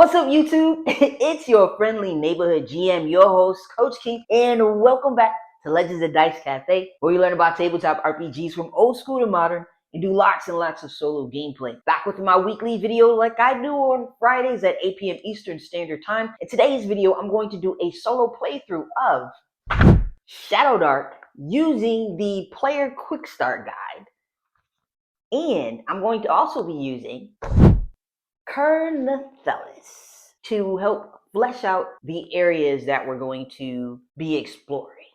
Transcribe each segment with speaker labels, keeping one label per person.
Speaker 1: What's up, YouTube? It's your friendly neighborhood GM, your host, Coach Keith, and welcome back to Legends of Dice Cafe, where you learn about tabletop RPGs from old school to modern and do lots and lots of solo gameplay. Back with my weekly video like I do on Fridays at 8 p.m. Eastern Standard Time. In today's video, I'm going to do a solo playthrough of Shadowdark using the Player Quick Start Guide. And I'm going to also be using Ker Nethalas to help flesh out the areas that we're going to be exploring.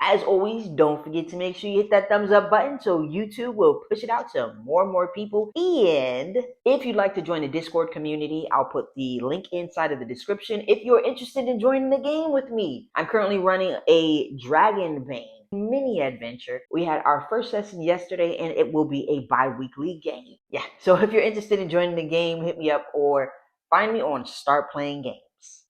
Speaker 1: As always, don't forget to make sure you hit that thumbs up button so YouTube will push it out to more and more people. And if you'd like to join the Discord community, I'll put the link inside of the description if you're interested in joining the game with me. I'm currently running a Dragonbane mini adventure. We had our first session yesterday and it will be a bi-weekly game. Yeah, so if you're interested in joining the game, hit me up or find me on Start Playing Games.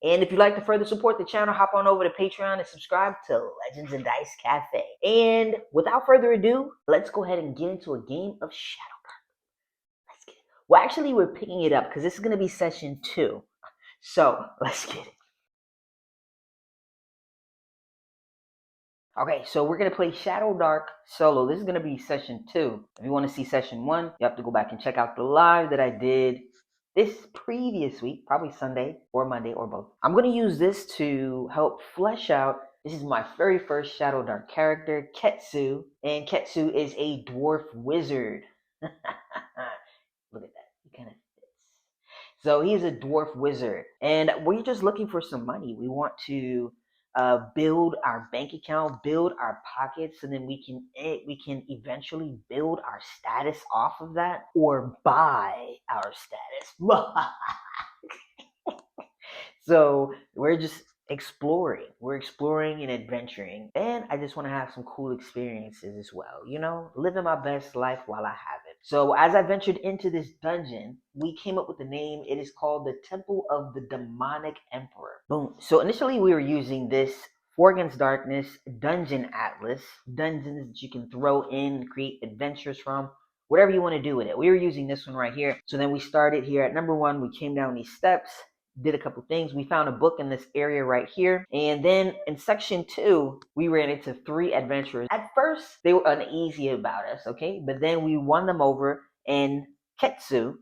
Speaker 1: And if you'd like to further support the channel, hop on over to Patreon and subscribe to Legends and Dice Cafe. And without further ado, let's go ahead and get into a game of Shadowdark. Let's get it. Well, actually, we're picking it up because this is going to be session 2. So let's get it. Okay, so we're going to play Shadowdark solo. This is going to be session 2. If you want to see session 1, you have to go back and check out the live that I did this previous week, probably Sunday or Monday or both. I'm going to use this to help flesh out. This is my very first Shadowdark character, Ketsu. And Ketsu is a dwarf wizard. Look at that. He kind of fits. So he's a dwarf wizard. And we're just looking for some money. We want to build our bank account, build our pockets, and then we can eventually build our status off of that or buy our status. So we're just exploring. We're exploring and adventuring, and I just want to have some cool experiences as well. You know, living my best life while I have it. So as I ventured into this dungeon, we came up with the name. It is called the Temple of the Demonic Emperor. Boom. So initially we were using this For Against Darkness Dungeon Atlas, dungeons that you can throw in, create adventures from, whatever you want to do with it. We were using this one right here. So then we started here at number 1. We came down these steps, did a couple things. We found a book in this area right here. And then in section 2, we ran into 3 adventurers. At first, they were uneasy about us, okay? But then we won them over, and Ketsu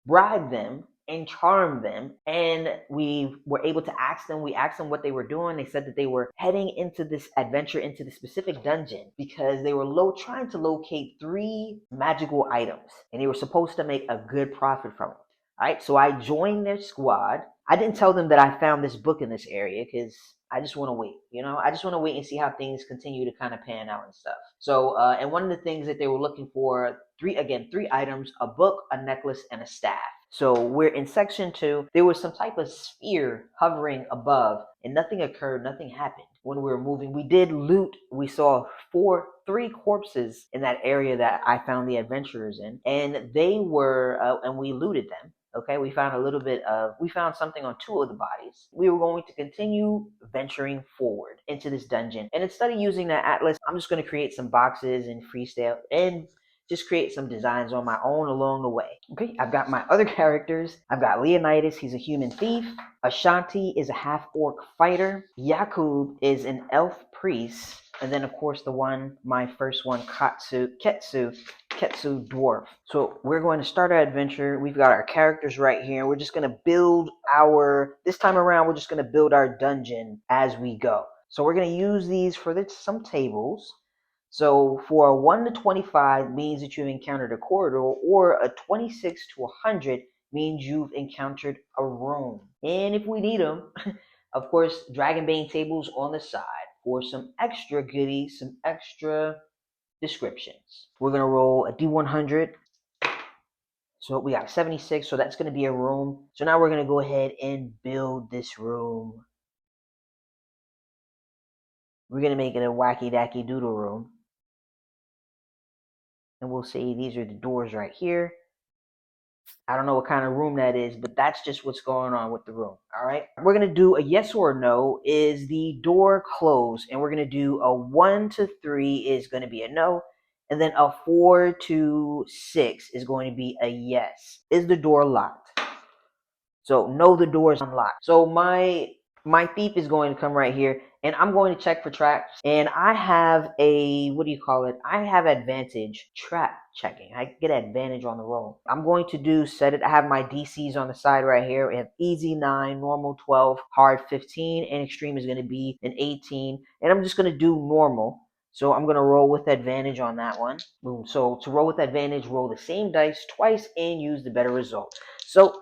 Speaker 1: bribed them and charmed them, and we were able to ask them. We asked them what they were doing. They said that they were heading into this adventure, into the specific dungeon, because they were trying to locate 3 magical items, and they were supposed to make a good profit from it. All right, so I joined their squad. I didn't tell them that I found this book in this area because I just want to wait, I just want to wait and see how things continue to kind of pan out and stuff. So, and one of the things that they were looking for, 3 items: a book, a necklace, and a staff. So we're in section 2. There was some type of sphere hovering above, and nothing occurred, nothing happened when we were moving. We did loot. We saw 3 corpses in that area that I found the adventurers in, and they were, and we looted them. Okay, we found something on 2 of the bodies. We were going to continue venturing forward into this dungeon. And instead of using that atlas, I'm just going to create some boxes and freestyle and just create some designs on my own along the way. Okay, I've got my other characters. I've got Leonidas, he's a human thief. Ashanti is a half-orc fighter. Yakub is an elf priest. And then, of course, my first one, Ketsu dwarf. So we're going to start our adventure. We've got our characters right here. We're just going to build this time around, we're just going to build our dungeon as we go. So we're going to use these for some tables. So for a 1 to 25 means that you've encountered a corridor, or a 26 to 100 means you've encountered a room. And if we need them, of course, Dragonbane tables on the side for some extra goodies, some extra descriptions. We're going to roll a D100. So we got 76, so that's going to be a room. So now we're going to go ahead and build this room. We're going to make it a wacky dacky doodle room. And we'll say these are the doors right here. I don't know what kind of room that is, but that's just what's going on with the room. All right. We're going to do a yes or no. Is the door closed? And we're going to do a 1 to 3 is going to be a no. And then a 4 to 6 is going to be a yes. Is the door locked? So know the door is unlocked. So my thief is going to come right here, and I'm going to check for traps. And I have a, what do you call it? I have advantage trap checking. I get advantage on the roll. I'm going to do set it. I have my DCs on the side right here. We have easy 9, normal 12, hard 15, and extreme is going to be an 18. And I'm just going to do normal. So I'm going to roll with advantage on that one. Boom. So to roll with advantage, roll the same dice twice and use the better result. So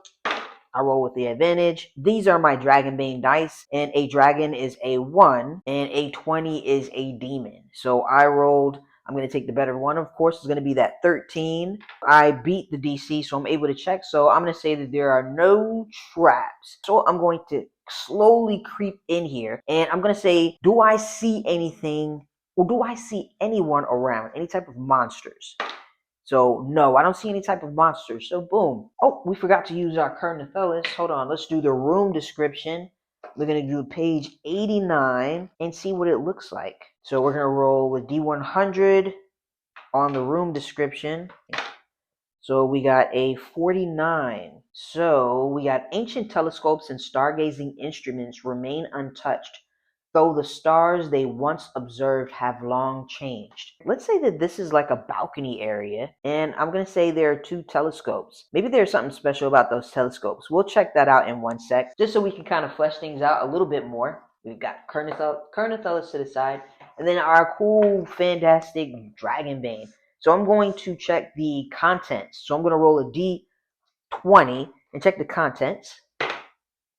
Speaker 1: I roll with the advantage. These are my Dragonbane dice, and a dragon is a 1, and a 20 is a demon. So I rolled, I'm going to take the better one, of course, it's going to be that 13. I beat the DC, so I'm able to check. So I'm going to say that there are no traps. So I'm going to slowly creep in here, and I'm going to say, do I see anything, or do I see anyone around, any type of monsters? So no, I don't see any type of monsters. So boom. Oh, we forgot to use our Ker Nethalas. Hold on, let's do the room description. We're gonna do page 89 and see what it looks like. So we're gonna roll a D100 on the room description. So we got a 49. So we got ancient telescopes and stargazing instruments remain untouched, though the stars they once observed have long changed. Let's say that this is like a balcony area, and I'm going to say there are 2 telescopes. Maybe there's something special about those telescopes. We'll check that out in one sec, just so we can kind of flesh things out a little bit more. We've got Ker Nethalas to the side, and then our cool, fantastic Dragonbane. So I'm going to check the contents. So I'm going to roll a D20 and check the contents.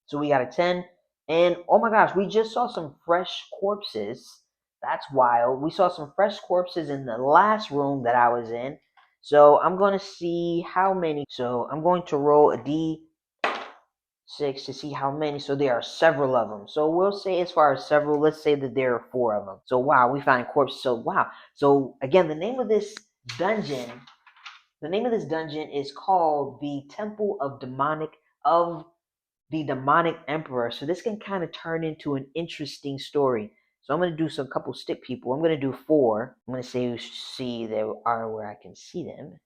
Speaker 1: So we got a 10. And oh my gosh, we just saw some fresh corpses. That's wild. We saw some fresh corpses in the last room that I was in. So I'm going to see how many. So I'm going to roll a D6 to see how many. So there are several of them. So we'll say as far as several, let's say that there are 4 of them. So wow, we find corpses. So wow. So again, the name of this dungeon is called the Temple of the Demonic Emperor. So this can kind of turn into an interesting story. So I'm going to do some couple stick people. I'm going to do 4. I'm going to say see they are where I can see them.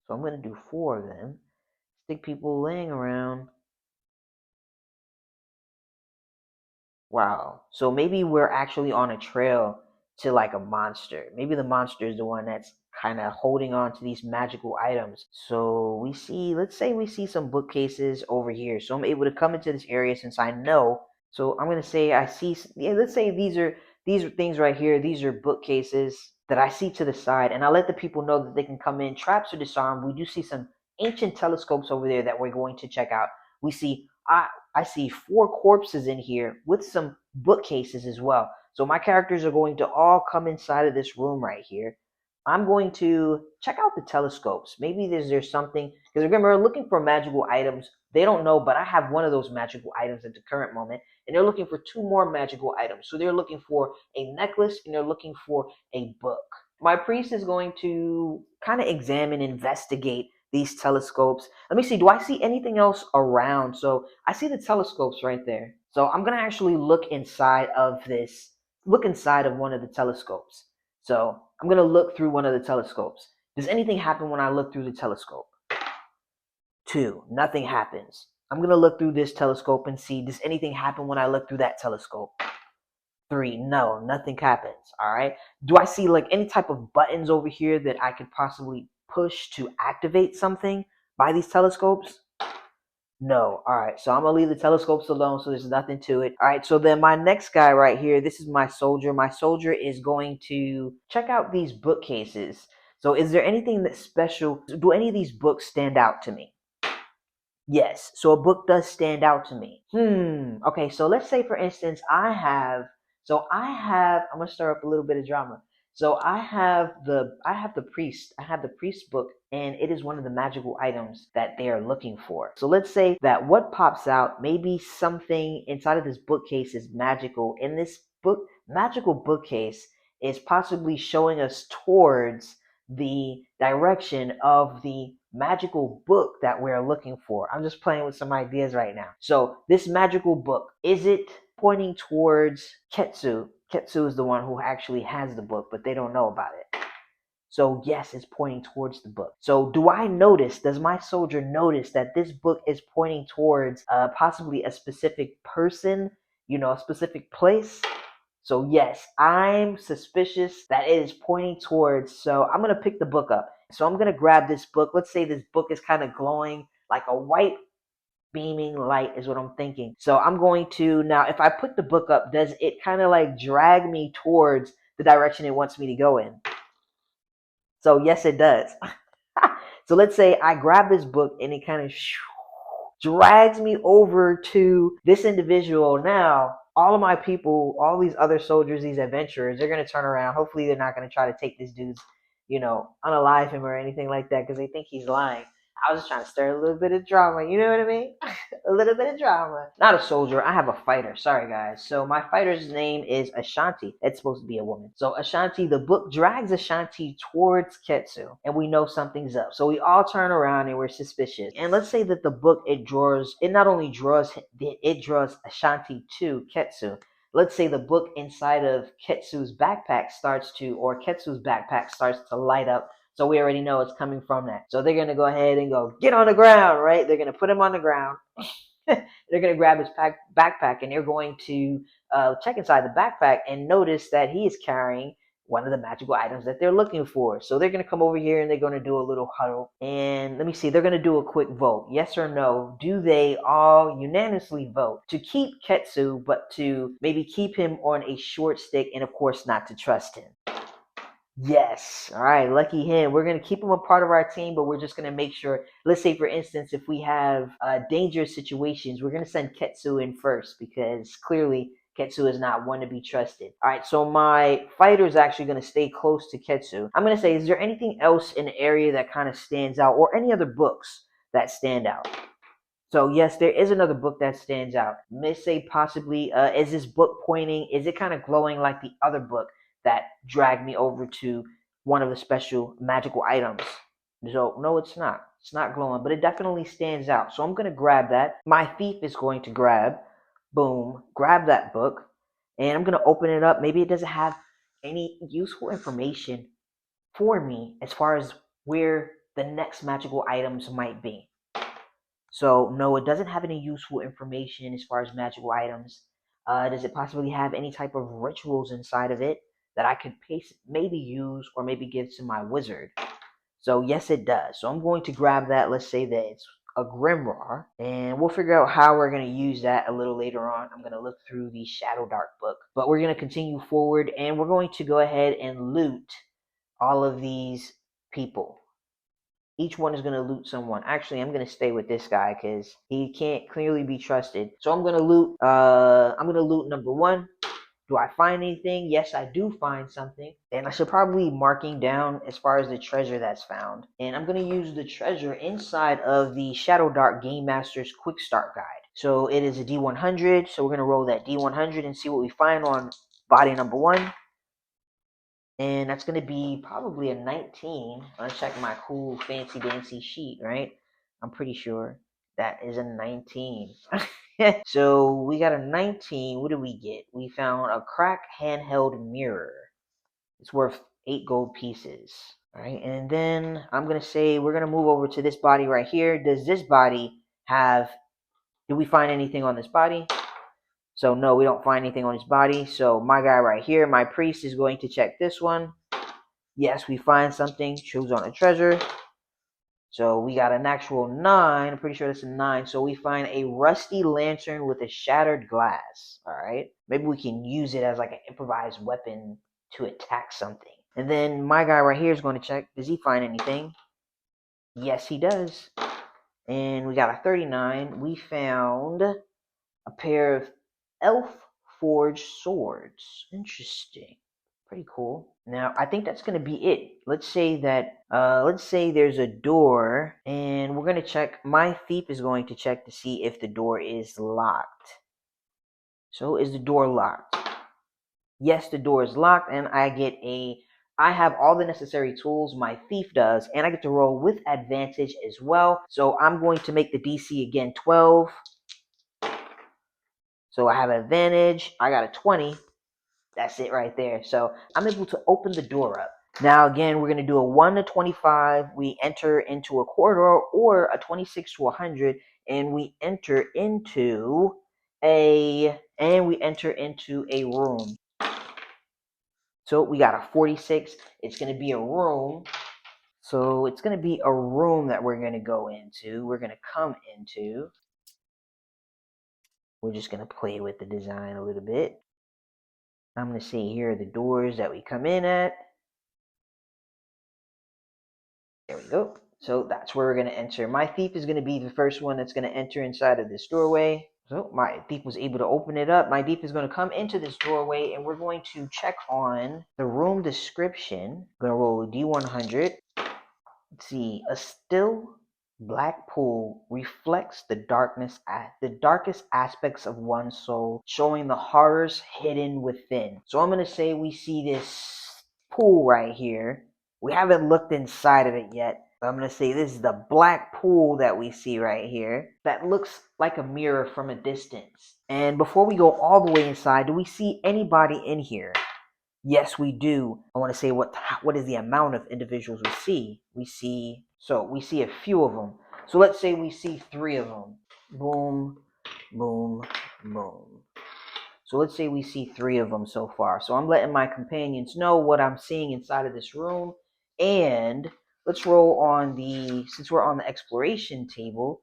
Speaker 1: So I'm going to do 4 of them. Stick people laying around. Wow. So maybe we're actually on a trail to like a monster. Maybe the monster is the one that's kind of holding on to these magical items. So we see, let's say we see some bookcases over here. So I'm able to come into this area since I know. So I'm going to say I see, yeah, let's say these are things right here. These are bookcases that I see to the side, and I let the people know that they can come in. Traps are disarmed. We do see some ancient telescopes over there that we're going to check out. We see I see 4 corpses in here with some bookcases as well. So my characters are going to all come inside of this room right here. I'm going to check out the telescopes. Maybe there's something, because remember, we're looking for magical items. They don't know, but I have one of those magical items at the current moment, and they're looking for 2 more magical items. So they're looking for a necklace, and they're looking for a book. My priest is going to kind of examine, investigate these telescopes. Let me see, do I see anything else around? So I see the telescopes right there. So I'm going to actually look inside of one of the telescopes. So I'm going to look through one of the telescopes. Does anything happen when I look through the telescope? 2, nothing happens. I'm going to look through this telescope and see, does anything happen when I look through that telescope? 3, no, nothing happens. All right. Do I see like any type of buttons over here that I could possibly push to activate something by these telescopes? No. All right. So I'm going to leave the telescopes alone. So there's nothing to it. All right. So then my next guy right here, this is my soldier. My soldier is going to check out these bookcases. So is there anything that's special? Do any of these books stand out to me? Yes. So a book does stand out to me. Okay. So let's say, for instance, I'm gonna start up a little bit of drama. So I have the priest book, and it is one of the magical items that they are looking for. So let's say that what pops out, maybe something inside of this bookcase is magical, and this magical bookcase is possibly showing us towards the direction of the magical book that we're looking for. I'm just playing with some ideas right now. So this magical book, is it pointing towards Ketsu? Ketsu is the one who actually has the book, but they don't know about it. So yes, it's pointing towards the book. So does my soldier notice that this book is pointing towards possibly a specific person, a specific place? So yes, I'm suspicious that it is pointing towards. So I'm gonna pick the book up. So I'm gonna grab this book. Let's say this book is kind of glowing like a white beaming light is what I'm thinking. So I'm going to now, if I put the book up, does it kind of like drag me towards the direction it wants me to go in? So yes, it does. So let's say I grab this book and it kind of drags me over to this individual. Now, all of my people, all these other soldiers, these adventurers, they're going to turn around. Hopefully, they're not going to try to take this dude's, unalive him or anything like that because they think he's lying. I was just trying to stir a little bit of drama. You know what I mean? A little bit of drama. Not a soldier. I have a fighter. Sorry, guys. So my fighter's name is Ashanti. It's supposed to be a woman. So Ashanti, the book drags Ashanti towards Ketsu, and we know something's up. So we all turn around and we're suspicious. And let's say that the book it not only draws Ashanti to Ketsu. Let's say the book inside of Ketsu's backpack starts to light up. So we already know it's coming from that. So they're going to go ahead and go, get on the ground, right? They're going to put him on the ground. They're going to grab his backpack and they're going to check inside the backpack and notice that he is carrying one of the magical items that they're looking for. So they're going to come over here and they're going to do a little huddle. And let me see, they're going to do a quick vote. Yes or no? Do they all unanimously vote to keep Ketsu, but to maybe keep him on a short stick and, of course, not to trust him? Yes. All right. Lucky him. We're going to keep him a part of our team, but we're just going to make sure. Let's say, for instance, if we have dangerous situations, we're going to send Ketsu in first because clearly Ketsu is not one to be trusted. All right. So my fighter is actually going to stay close to Ketsu. I'm going to say, is there anything else in the area that kind of stands out or any other books that stand out? So yes, there is another book that stands out. May say possibly, is this book pointing? Is it kind of glowing like the other book that dragged me over to one of the special magical items? So no, it's not. It's not glowing, but it definitely stands out. So I'm gonna grab that. My thief is going to grab that book, and I'm gonna open it up. Maybe it doesn't have any useful information for me as far as where the next magical items might be. So no, it doesn't have any useful information as far as magical items. Does it possibly have any type of rituals inside of it that I could maybe use or maybe give to my wizard? So yes, it does. So I'm going to grab that. Let's say that it's a grimoire, and we'll figure out how we're going to use that a little later on. I'm going to look through the Shadowdark book, but we're going to continue forward, and we're going to go ahead and loot all of these people. Each one is going to loot someone. Actually, I'm going to stay with this guy because he can't clearly be trusted. So I'm going to loot. I'm going to loot number one. Do I find anything? Yes, I do find something. And I should probably marking down as far as the treasure that's found. And I'm going to use the treasure inside of the Shadowdark Game Master's Quick Start Guide. So it is a D100. So we're going to roll that D100 and see what we find on body number one. And that's going to be probably a 19. Let's check my cool fancy dancy sheet, right? I'm pretty sure that is a 19. So we got a 19. What did we get? We found a crack handheld mirror. It's worth 8 gold pieces. All right, and then I'm going to say we're going to move over to this body right here. Does this body do we find anything on this body? So no, we don't find anything on his body. So my guy right here, my priest, is going to check this one. Yes, we find something. Choose on a treasure. So we got an actual 9. I'm pretty sure that's a 9. So we find a rusty lantern with a shattered glass. All right. Maybe we can use it as like an improvised weapon to attack something. And then my guy right here is going to check. Does he find anything? Yes, he does. And we got a 39. We found a pair of elf forged swords. Interesting. Pretty cool. Now, I think that's going to be it. Let's say there's a door, and we're going to check. My thief is going to check to see if the door is locked. So, is the door locked? Yes, the door is locked, and I have all the necessary tools. My thief does, and I get to roll with advantage as well. So, I'm going to make the DC again 12. So, I have advantage. I got a 20. That's it right there. So I'm able to open the door up. Now, again, we're going to do a 1 to 25. We enter into a corridor, or a 26 to 100, and we enter into a room. So we got a 46. It's going to be a room. So it's going to be a room that we're going to go into. We're going to come into. We're just going to play with the design a little bit. I'm going to say here are the doors that we come in at. There we go. So that's where we're going to enter. My thief is going to be the first one that's going to enter inside of this doorway. So my thief was able to open it up. My thief is going to come into this doorway, and we're going to check on the room description. I'm going to roll a D100. Let's see. A still black pool reflects the darkest aspects of one's soul, showing the horrors hidden within. So I'm going to say we see this pool right here. We haven't looked inside of it yet. I'm going to say this is the black pool that we see right here that looks like a mirror from a distance. And before we go all the way inside, do we see anybody in here? Yes, we do. I want to say what is the amount of individuals we see. We see a few of them. So let's say we see 3 of them. Boom, boom, boom. So let's say we see 3 of them so far. So I'm letting my companions know what I'm seeing inside of this room. And let's roll on since we're on the exploration table,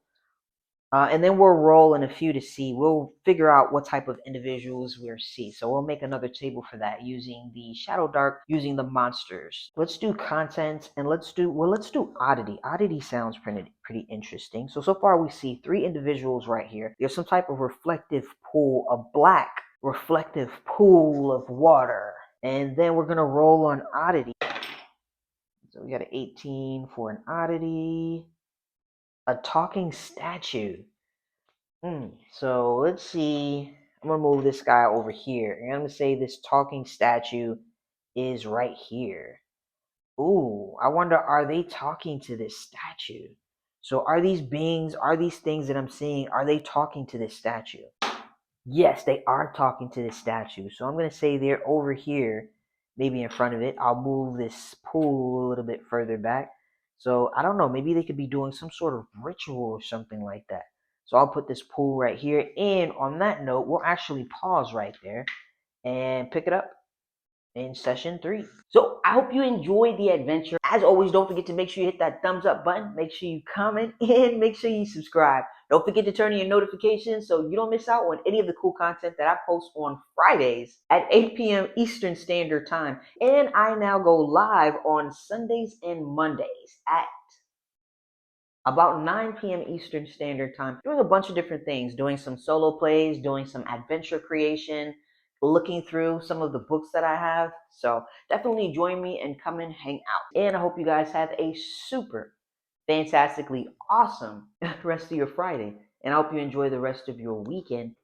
Speaker 1: and then we'll roll in a few to see. We'll figure out what type of individuals we'll see. So we'll make another table for that using the Shadowdark, using the monsters. Let's do content, and let's do oddity. Oddity sounds pretty interesting. So far we see 3 individuals right here. There's some type of reflective pool, a black reflective pool of water. And then we're gonna roll on oddity. So we got an 18 for an oddity. A talking statue. So let's see. I'm gonna move this guy over here, and I'm gonna say this talking statue is right here. Ooh, I wonder, are they talking to this statue? So are these things that I'm seeing, are they talking to this statue? Yes, they are talking to this statue. So I'm gonna say they're over here, maybe in front of it. I'll move this pool a little bit further back. So I don't know, maybe they could be doing some sort of ritual or something like that. So I'll put this pool right here. And on that note, we'll actually pause right there and pick it up in session 3. So I hope you enjoyed the adventure. As always, don't forget to make sure you hit that thumbs up button. Make sure you comment and make sure you subscribe. Don't forget to turn on your notifications so you don't miss out on any of the cool content that I post on Fridays at 8 p.m. Eastern Standard Time. And I now go live on Sundays and Mondays at about 9 p.m. Eastern Standard Time, doing a bunch of different things, doing some solo plays, doing some adventure creation, looking through some of the books that I have. So definitely join me and come and hang out. And I hope you guys have a super fantastically awesome rest of your Friday. And I hope you enjoy the rest of your weekend.